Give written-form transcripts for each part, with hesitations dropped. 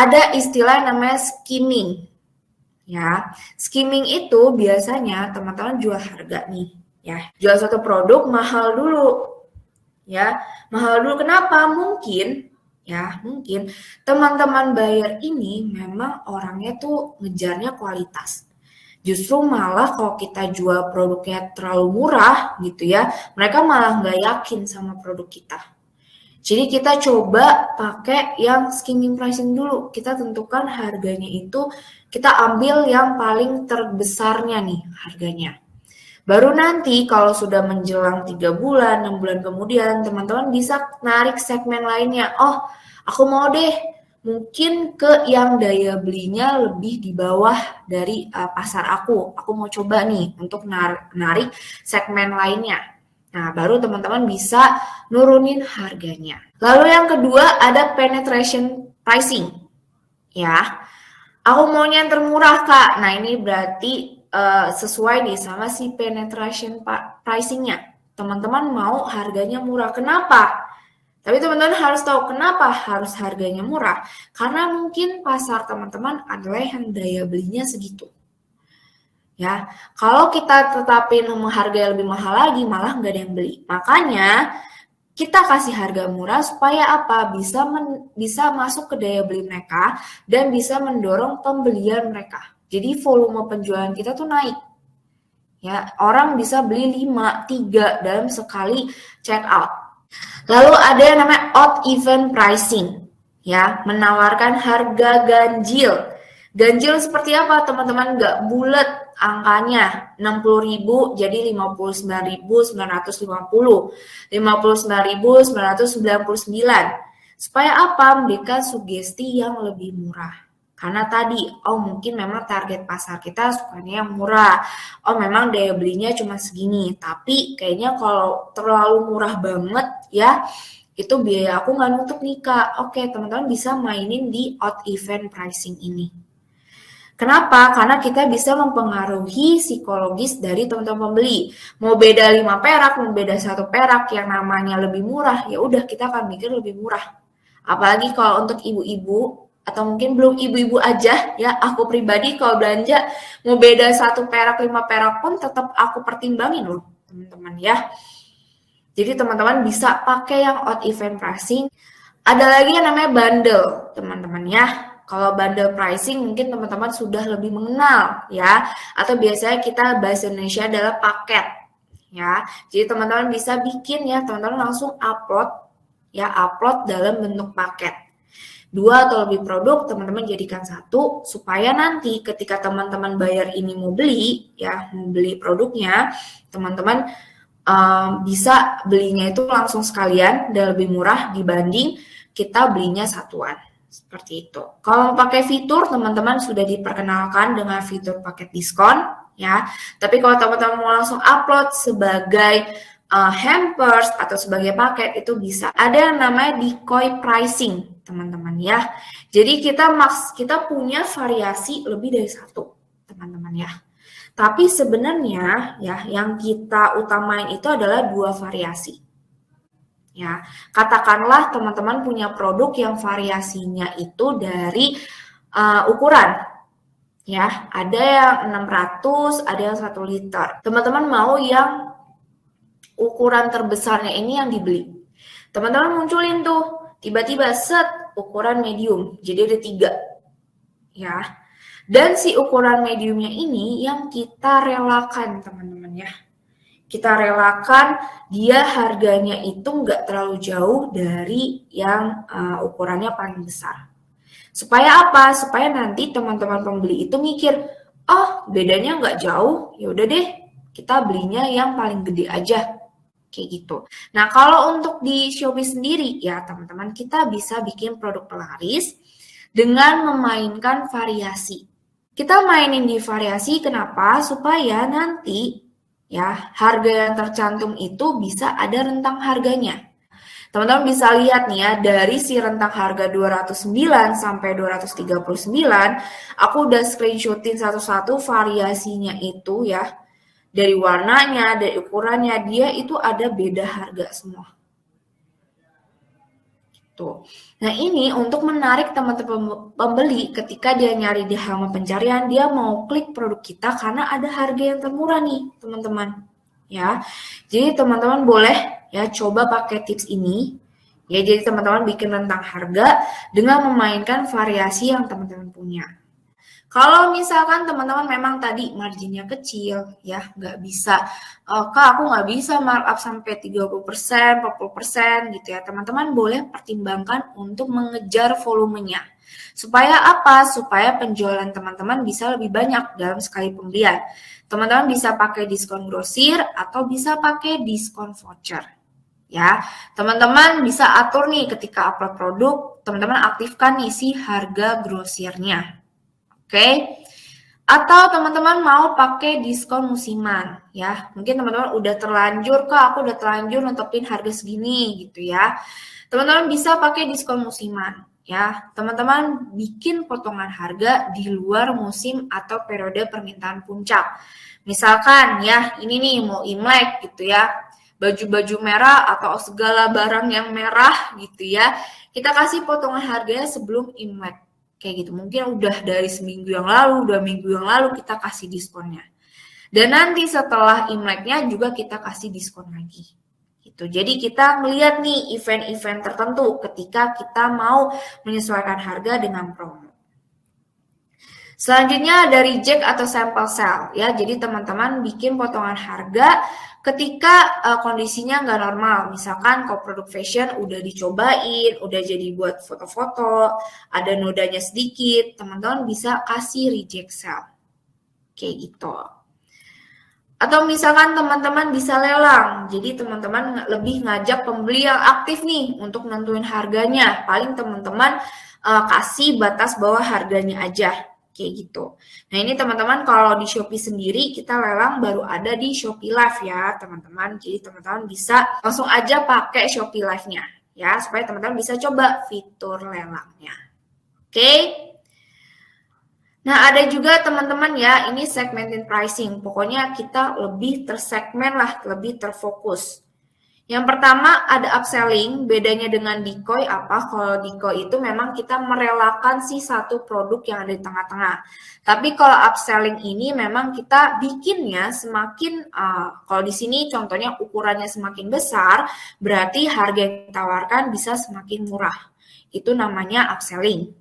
ada istilah namanya skimming. Ya, skimming itu biasanya teman-teman jual harga nih, ya. Jual suatu produk mahal dulu, ya. Mahal dulu kenapa? Mungkin teman-teman buyer ini memang orangnya tuh ngejarnya kualitas. Justru malah kalau kita jual produknya terlalu murah gitu ya, mereka malah nggak yakin sama produk kita. Jadi kita coba pakai yang skimming pricing dulu. Kita tentukan harganya itu, kita ambil yang paling terbesarnya nih harganya. Baru nanti kalau sudah menjelang 3 bulan, 6 bulan kemudian, teman-teman bisa narik segmen lainnya. Oh, aku mau deh mungkin ke yang daya belinya lebih di bawah dari pasar aku. Aku mau coba nih untuk narik segmen lainnya. Nah, baru teman-teman bisa nurunin harganya. Lalu yang kedua ada penetration pricing. Ya, aku maunya yang termurah, Kak. Nah, ini berarti sesuai nih sama si penetration pricing-nya. Teman-teman mau harganya murah. Kenapa? Tapi teman-teman harus tahu kenapa harus harganya murah. Karena mungkin pasar teman-teman adalah yang daya belinya segitu. Ya, kalau kita tetapin menghargai lebih mahal lagi, malah nggak ada yang beli. Makanya kita kasih harga murah supaya apa? Bisa masuk ke daya beli mereka dan bisa mendorong pembelian mereka. Jadi volume penjualan kita tuh naik. Ya, orang bisa beli 5, 3 dalam sekali check out. Lalu ada yang namanya odd event pricing. Ya, menawarkan harga ganjil. Ganjil seperti apa teman-teman? Nggak bulat angkanya 60.000 jadi 59.950, 59.999. Supaya apa? Memberikan sugesti yang lebih murah. Karena tadi, oh mungkin memang target pasar kita sukanya yang murah. Oh memang daya belinya cuma segini. Tapi kayaknya kalau terlalu murah banget ya, itu biaya aku nggak nutup nih Kak. Oke, teman-teman bisa mainin di odd event pricing ini. Kenapa? Karena kita bisa mempengaruhi psikologis dari teman-teman pembeli. Mau beda 5 perak, mau beda 1 perak yang namanya lebih murah, ya udah kita akan mikir lebih murah. Apalagi kalau untuk ibu-ibu atau mungkin belum ibu-ibu aja ya, aku pribadi kalau belanja mau beda 1 perak 5 perak pun tetap aku pertimbangin loh, teman-teman ya. Jadi teman-teman bisa pakai yang odd event pricing. Ada lagi yang namanya bundle, teman-teman ya. Kalau bundle pricing mungkin teman-teman sudah lebih mengenal ya. Atau biasanya kita bahasa Indonesia adalah paket ya. Jadi teman-teman bisa bikin ya, teman-teman langsung upload dalam bentuk paket. 2 atau lebih produk teman-teman jadikan satu supaya nanti ketika teman-teman bayar ini mau beli ya, mau beli produknya, teman-teman bisa belinya itu langsung sekalian dan lebih murah dibanding kita belinya satuan. Seperti itu. Kalau pakai fitur, teman-teman sudah diperkenalkan dengan fitur paket diskon, ya. Tapi kalau teman-teman mau langsung upload sebagai hampers atau sebagai paket, itu bisa. Ada yang namanya decoy pricing, teman-teman ya. Jadi kita punya variasi lebih dari satu, teman-teman ya. Tapi sebenarnya ya yang kita utamain itu adalah 2 variasi. Ya, katakanlah teman-teman punya produk yang variasinya itu dari ukuran. Ya, ada yang 600, ada yang 1 liter. Teman-teman mau yang ukuran terbesarnya ini yang dibeli. Teman-teman munculin tuh, tiba-tiba set ukuran medium. Jadi ada 3. Ya. Dan si ukuran mediumnya ini yang kita relakan, teman-teman ya. Kita relakan dia harganya itu nggak terlalu jauh dari yang ukurannya paling besar. Supaya apa? Supaya nanti teman-teman pembeli itu mikir, oh bedanya nggak jauh, ya udah deh kita belinya yang paling gede aja. Kayak gitu. Nah kalau untuk di Shopee sendiri ya teman-teman kita bisa bikin produk pelaris dengan memainkan variasi. Kita mainin di variasi kenapa? Supaya nanti ya harga yang tercantum itu bisa ada rentang harganya. Teman-teman bisa lihat nih ya dari si rentang harga 209 sampai 239 aku udah screenshotin satu-satu variasinya itu ya. Dari warnanya, dari ukurannya dia itu ada beda harga semua. Tuh. Nah, ini untuk menarik teman-teman pembeli ketika dia nyari di halaman pencarian, dia mau klik produk kita karena ada harga yang termurah nih, teman-teman. Ya. Jadi teman-teman boleh ya coba pakai tips ini. Ya, jadi teman-teman bikin rentang harga dengan memainkan variasi yang teman-teman punya. Kalau misalkan teman-teman memang tadi marginnya kecil, ya nggak bisa, Kak aku nggak bisa markup sampai 30%, 40% gitu ya. Teman-teman boleh pertimbangkan untuk mengejar volumenya. Supaya apa? Supaya penjualan teman-teman bisa lebih banyak dalam sekali pembelian. Teman-teman bisa pakai diskon grosir atau bisa pakai diskon voucher. Ya, teman-teman bisa atur nih ketika upload produk, teman-teman aktifkan nih si harga grosirnya. Oke. Atau teman-teman mau pakai diskon musiman ya. Mungkin teman-teman udah terlanjur, Kak, aku udah terlanjur netepin harga segini gitu ya. Teman-teman bisa pakai diskon musiman ya. Teman-teman bikin potongan harga di luar musim atau periode permintaan puncak. Misalkan ya, ini nih mau Imlek gitu ya. Baju-baju merah atau segala barang yang merah gitu ya. Kita kasih potongan harganya sebelum Imlek. Kayak gitu, mungkin udah dari seminggu yang lalu, 2 minggu yang lalu kita kasih diskonnya. Dan nanti setelah Imleknya juga kita kasih diskon lagi. Gitu. Jadi kita melihat nih event-event tertentu ketika kita mau menyesuaikan harga dengan promo. Selanjutnya ada reject atau sample sale ya. Jadi teman-teman bikin potongan harga ketika kondisinya nggak normal. Misalkan kalau produk fashion udah dicobain, udah jadi buat foto-foto, ada nodanya sedikit, teman-teman bisa kasih reject sale. Kayak gitu. Atau misalkan teman-teman bisa lelang. Jadi teman-teman lebih ngajak pembeli yang aktif nih untuk nentuin harganya. Paling teman-teman kasih batas bawah harganya aja. Kayak gitu. Nah, ini teman-teman kalau di Shopee sendiri kita lelang baru ada di Shopee Live ya, teman-teman. Jadi teman-teman bisa langsung aja pakai Shopee Live-nya ya, supaya teman-teman bisa coba fitur lelangnya. Oke? Nah, ada juga teman-teman ya, ini segmented pricing. Pokoknya kita lebih tersegmen lah, lebih terfokus. Yang pertama ada upselling, bedanya dengan decoy apa? Kalau decoy itu memang kita merelakan si satu produk yang ada di tengah-tengah. Tapi kalau upselling ini memang kita bikinnya semakin, kalau di sini contohnya ukurannya semakin besar, berarti harga yang ditawarkan bisa semakin murah. Itu namanya upselling.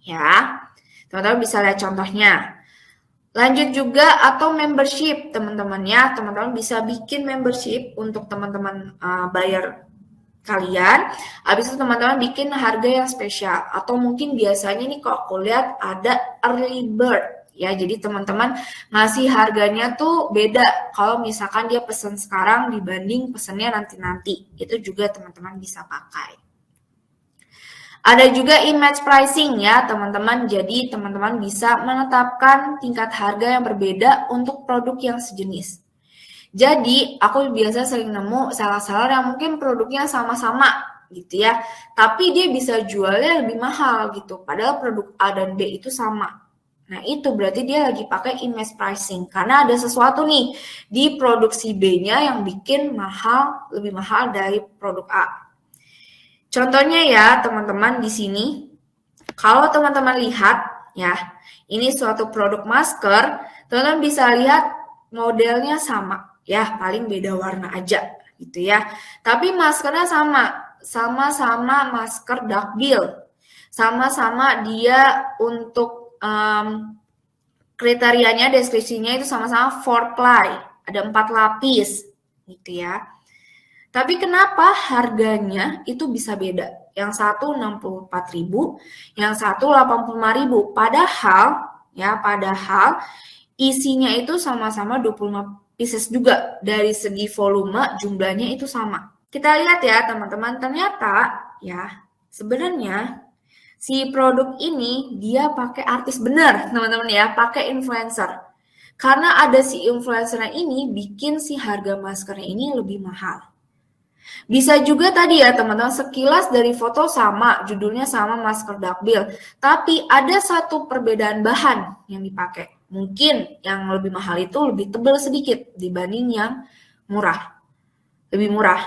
Ya, teman-teman bisa lihat contohnya. Lanjut juga atau membership teman-teman ya, teman-teman bisa bikin membership untuk teman-teman bayar kalian. Habis itu teman-teman bikin harga yang spesial atau mungkin biasanya nih kalau aku lihat ada early bird ya, jadi teman-teman ngasih harganya tuh beda kalau misalkan dia pesan sekarang dibanding pesannya nanti-nanti. Itu juga teman-teman bisa pakai. Ada juga image pricing ya teman-teman, jadi teman-teman bisa menetapkan tingkat harga yang berbeda untuk produk yang sejenis. Jadi aku biasa sering nemu seller-seller yang mungkin produknya sama-sama gitu ya, tapi dia bisa jualnya lebih mahal gitu, padahal produk A dan B itu sama. Nah itu berarti dia lagi pakai image pricing, karena ada sesuatu nih di produksi B-nya yang bikin mahal, lebih mahal dari produk A. Contohnya ya teman-teman di sini, kalau teman-teman lihat ya, ini suatu produk masker, teman-teman bisa lihat modelnya sama ya, paling beda warna aja gitu ya. Tapi maskernya sama-sama masker duckbill, sama-sama dia untuk kriterianya, deskripsinya itu sama-sama 4-ply, ada 4 lapis gitu ya. Tapi kenapa harganya itu bisa beda? Yang satu 64.000, yang satu 85.000. Padahal isinya itu sama-sama 25 pieces juga. Dari segi volume jumlahnya itu sama. Kita lihat ya teman-teman, ternyata ya sebenarnya si produk ini dia pakai artis bener teman-teman ya, pakai influencer. Karena ada si influencernya ini bikin si harga maskernya ini lebih mahal. Bisa juga tadi ya teman-teman, sekilas dari foto sama, judulnya sama masker duckbill, tapi ada satu perbedaan bahan yang dipakai. Mungkin yang lebih mahal itu lebih tebal sedikit dibanding yang murah, lebih murah.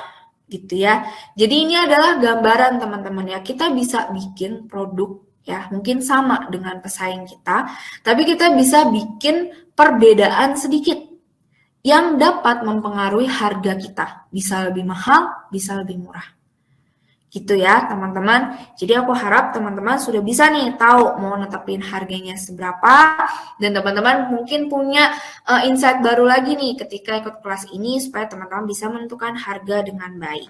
gitu ya. Jadi ini adalah gambaran teman-teman ya, kita bisa bikin produk ya, mungkin sama dengan pesaing kita, tapi kita bisa bikin perbedaan sedikit yang dapat mempengaruhi harga kita. Bisa lebih mahal, bisa lebih murah. Gitu ya teman-teman. Jadi aku harap teman-teman sudah bisa nih tahu mau netepin harganya seberapa, dan teman-teman mungkin punya insight baru lagi nih ketika ikut kelas ini supaya teman-teman bisa menentukan harga dengan baik.